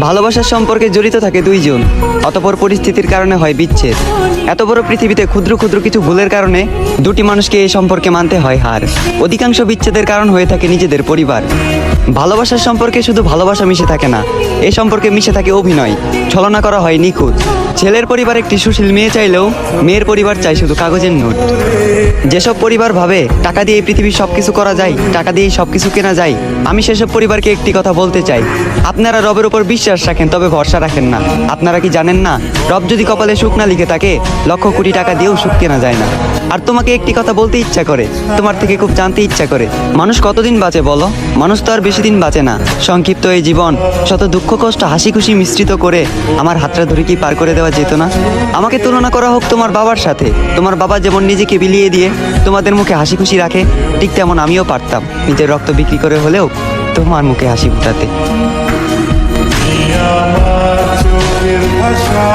ভালোবাসার সম্পর্কে জড়িত থাকে দুইজন, অতঃপর পরিস্থিতির কারণে হয় বিচ্ছেদ। এত বড় পৃথিবীতে ক্ষুদ্র ক্ষুদ্র কিছু ভুলের কারণে দুটি মানুষকে এই সম্পর্কে মানতে হয় হার। অধিকাংশ বিচ্ছেদের কারণ হয়ে থাকে নিজেদের পরিবার। ভালোবাসার সম্পর্কে শুধু ভালোবাসা মিশে থাকে না, এই সম্পর্কে মিশে থাকে অভিনয়, ছলনা করা হয় নিখুঁত। ছেলের পরিবার একটি সুশীল মেয়ে চাইলেও মেয়ের পরিবার চাই শুধু কাগজের নোট। যেসব পরিবার ভাবে টাকা দিয়ে এই পৃথিবীর সবকিছু করা যায়, টাকা দিয়েই সবকিছু কেনা যায়, আমি সেসব পরিবারকে একটি কথা বলতে চাই, আপনারা রবের উপর বিশ্বাস রাখেন তবে ভরসা রাখেন না। আপনারা কি জানেন না, রব যদি কপালে সুখ না লিখে থাকে, লক্ষ কোটি টাকা দিয়েও সুখ কেনা যায় না। আর তোমাকে একটি কথা বলতে ইচ্ছা করে, তোমার থেকে খুব জানতে ইচ্ছা করে, মানুষ কতদিন বাঁচে বলো? মানুষ তো আর বেশি দিন বাঁচে না। সংক্ষিপ্ত এই জীবন শত দুঃখ কষ্ট হাসি খুশি মিশ্রিত করে আমার হাতটা ধরে কি পার করে দেওয়া যেত না? আমাকে তুলনা করা হোক তোমার বাবার সাথে। তোমার বাবা যেমন নিজেকে বিলিয়ে দিয়ে তোমাদের মুখে হাসি খুশি রাখে, ঠিক তেমন আমিও পারতাম নিজের রক্ত বিক্রি করে হলেও তোমার মুখে হাসি ফুটাতে। আমার চোখের ভাষা